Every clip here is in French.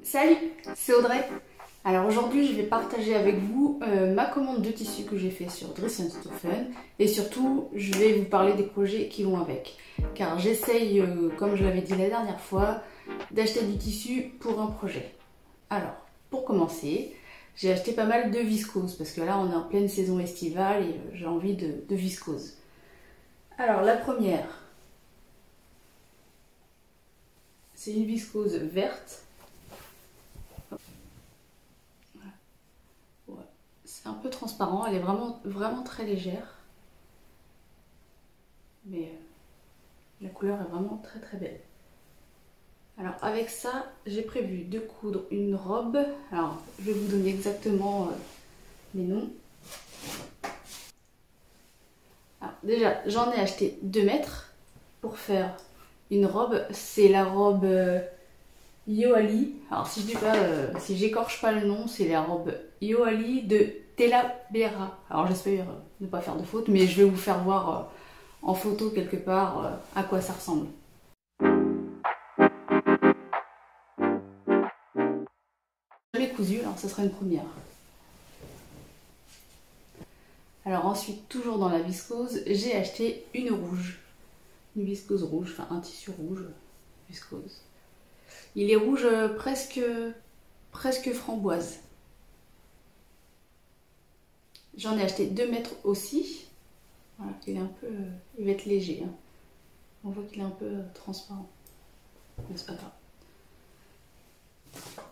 Salut, c'est Audrey. Alors aujourd'hui je vais partager avec vous ma commande de tissu que j'ai fait sur Dress&Stoffen et surtout je vais vous parler des projets qui vont avec. Car j'essaye, comme je l'avais dit la dernière fois, d'acheter du tissu pour un projet. Alors pour commencer, j'ai acheté pas mal de viscose parce que là on est en pleine saison estivale et j'ai envie de viscose. Alors la première, c'est une viscose verte. C'est un peu transparent, elle est vraiment très légère. Mais la couleur est vraiment très belle. Alors avec ça, j'ai prévu de coudre une robe. Alors je vais vous donner exactement les noms. Alors, déjà, j'en ai acheté 2 mètres pour faire une robe. C'est la robe Yoali. Alors si je dis pas, si j'écorche pas le nom, c'est la robe Yoali de Tela Bera. Alors j'espère ne pas faire de faute, mais je vais vous faire voir en photo quelque part à quoi ça ressemble. J'avais cousu, alors ça sera une première. Alors ensuite, toujours dans la viscose, j'ai acheté une rouge. Une viscose rouge, enfin un tissu rouge, viscose. Il est rouge presque framboise. J'en ai acheté 2 mètres aussi. Voilà, il va être léger. Hein. On voit qu'il est un peu transparent. Mais c'est pas grave.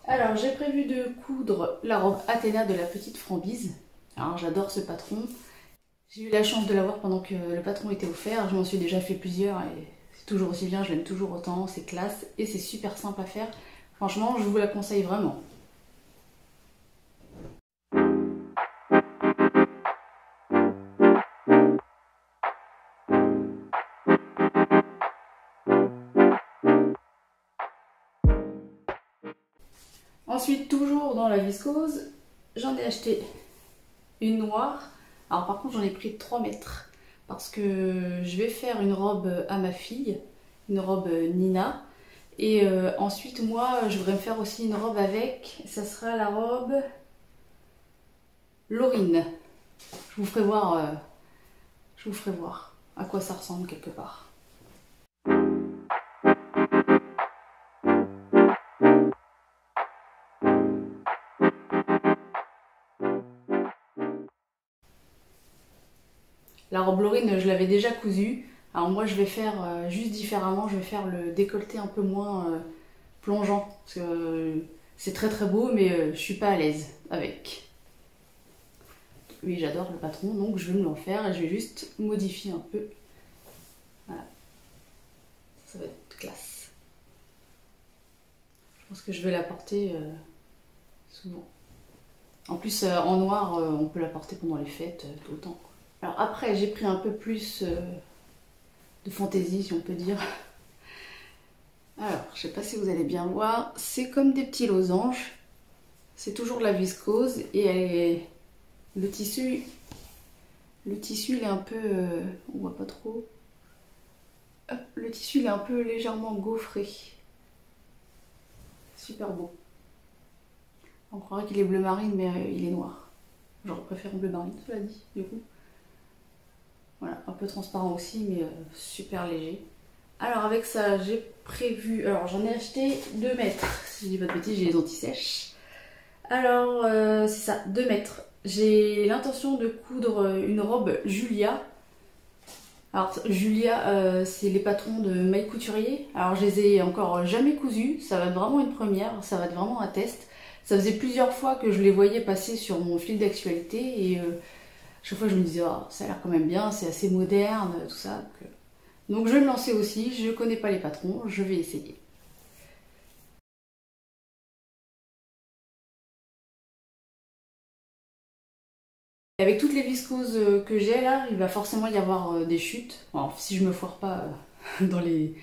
Alors j'ai prévu de coudre la robe Athéna de la petite Frambise. Alors j'adore ce patron. J'ai eu la chance de l'avoir pendant que le patron était offert. Je m'en suis déjà fait plusieurs et c'est toujours aussi bien. Je l'aime toujours autant. C'est classe et c'est super simple à faire. Franchement, je vous la conseille vraiment. Ensuite, toujours dans la viscose, j'en ai acheté une noire. Alors par contre, j'en ai pris 3 mètres parce que je vais faire une robe à ma fille, une robe Nina. Et ensuite, moi, je voudrais me faire aussi une robe avec. Ça sera la robe Laurine. Je vous ferai voir à quoi ça ressemble quelque part. La robe Laurine, je l'avais déjà cousue. Alors moi, je vais faire juste différemment. Je vais faire le décolleté un peu moins plongeant. Parce que c'est très beau, mais je suis pas à l'aise avec. Oui, j'adore le patron, donc je vais me l'en faire et je vais juste modifier un peu. Voilà. Ça va être classe. Je pense que je vais la porter souvent. En plus, en noir, on peut la porter pendant les fêtes, tout le temps. Alors après, j'ai pris un peu plus de fantaisie, si on peut dire. Alors, je sais pas si vous allez bien voir, c'est comme des petits losanges. C'est toujours de la viscose et le tissu il est un peu, on voit pas trop. Hop, le tissu il est un peu légèrement gaufré. Super beau. On croirait qu'il est bleu marine, mais il est noir. J'aurais préféré bleu marine, cela dit, du coup. Voilà, un peu transparent aussi, mais super léger. Alors avec ça, j'ai prévu... Alors j'en ai acheté 2 mètres. Si je dis pas de bêtises, j'ai les anti-sèches. Alors c'est ça, 2 mètres. J'ai l'intention de coudre une robe Julia. Alors Julia, c'est les patrons de Maille Couturier. Alors je les ai encore jamais cousus. Ça va être vraiment une première, ça va être vraiment un test. Ça faisait plusieurs fois que je les voyais passer sur mon fil d'actualité et chaque fois je me disais oh, ça a l'air quand même bien, c'est assez moderne, tout ça. Donc je vais me lancer aussi, je connais pas les patrons, je vais essayer. Avec toutes les viscoses que j'ai là, il va forcément y avoir des chutes. Alors, si je me foire pas dans les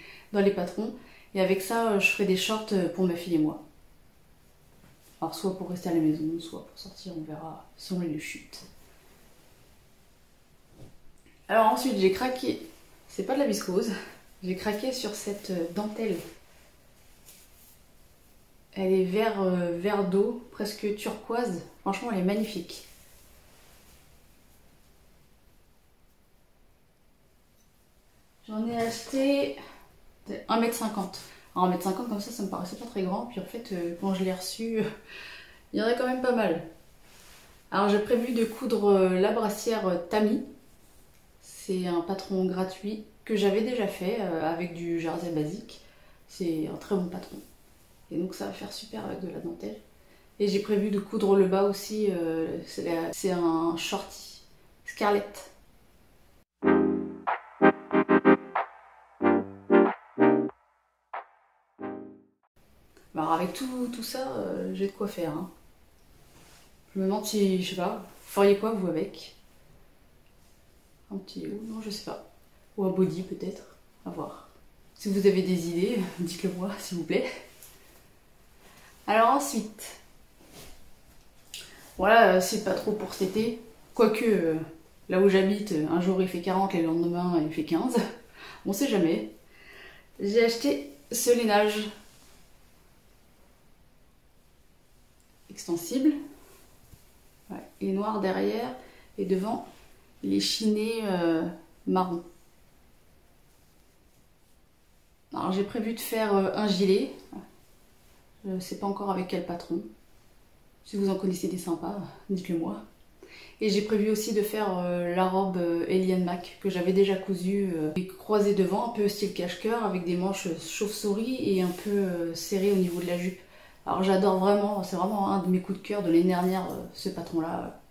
patrons. Et avec ça, je ferai des shorts pour ma fille et moi. Alors soit pour rester à la maison, soit pour sortir, on verra selon les chutes. Alors ensuite, j'ai craqué, c'est pas de la viscose, j'ai craqué sur cette dentelle. Elle est vert d'eau, presque turquoise. Franchement, elle est magnifique. J'en ai acheté 1,50 m. Alors 1,50 m comme ça me paraissait pas très grand. Puis en fait, quand je l'ai reçu, il y en a quand même pas mal. Alors j'ai prévu de coudre la brassière Tami. C'est un patron gratuit que j'avais déjà fait avec du jersey basique. C'est un très bon patron. Et donc ça va faire super avec de la dentelle. Et j'ai prévu de coudre le bas aussi. C'est un shorty Scarlett. Alors avec tout ça, j'ai de quoi faire. Hein. Je me demande si, je sais pas, vous feriez quoi vous avec? Un petit haut, non je sais pas. Ou un body peut-être, à voir. Si vous avez des idées, dites-le moi s'il vous plaît. Alors ensuite, voilà, c'est pas trop pour cet été. Quoique, là où j'habite, un jour il fait 40, et le lendemain il fait 15. On sait jamais. J'ai acheté ce lainage extensible. Ouais, il est noir derrière et devant il est chiné marron. Alors j'ai prévu de faire un gilet. Je ne sais pas encore avec quel patron. Si vous en connaissez des sympas, dites-le moi. Et j'ai prévu aussi de faire la robe Eliane Mac que j'avais déjà cousue et croisée devant, un peu style cache-cœur avec des manches chauve-souris et un peu serrées au niveau de la jupe. Alors j'adore vraiment, c'est vraiment un de mes coups de cœur de l'année dernière, ce patron-là.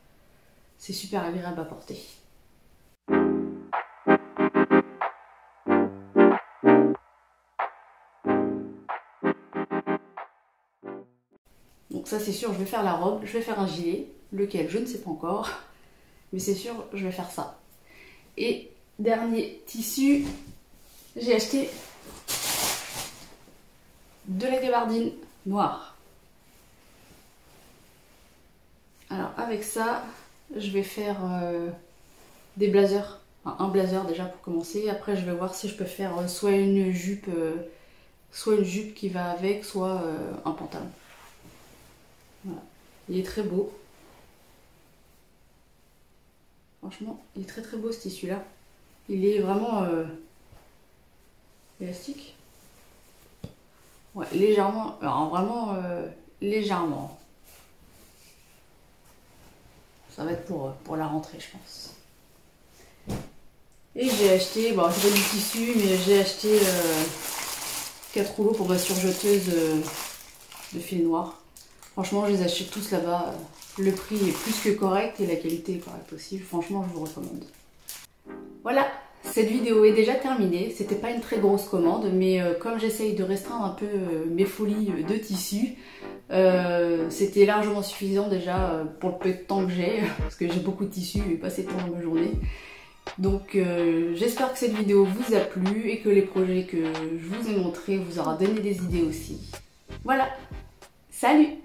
C'est super agréable à porter. Donc ça c'est sûr, je vais faire la robe, je vais faire un gilet, lequel je ne sais pas encore, mais c'est sûr, je vais faire ça. Et dernier tissu, j'ai acheté de la gabardine noire. Alors avec ça, je vais faire des blazers, enfin, un blazer déjà pour commencer. Après je vais voir si je peux faire soit une jupe qui va avec, soit un pantalon. Voilà. Il est très beau. Franchement, il est très très beau ce tissu là. Il est vraiment élastique. Ouais, légèrement. Alors vraiment légèrement. Ça va être pour la rentrée, je pense. Et j'ai acheté, bon c'est pas du tissu, mais j'ai acheté 4 rouleaux pour ma surjeteuse de fil noir. Franchement, je les achète tous là-bas. Le prix est plus que correct et la qualité est correcte aussi. Franchement, je vous recommande. Voilà, cette vidéo est déjà terminée. C'était pas une très grosse commande, mais comme j'essaye de restreindre un peu mes folies de tissus, c'était largement suffisant déjà pour le peu de temps que j'ai, parce que j'ai beaucoup de tissus et pas assez de temps dans ma journée. Donc j'espère que cette vidéo vous a plu et que les projets que je vous ai montrés vous aura donné des idées aussi. Voilà, salut!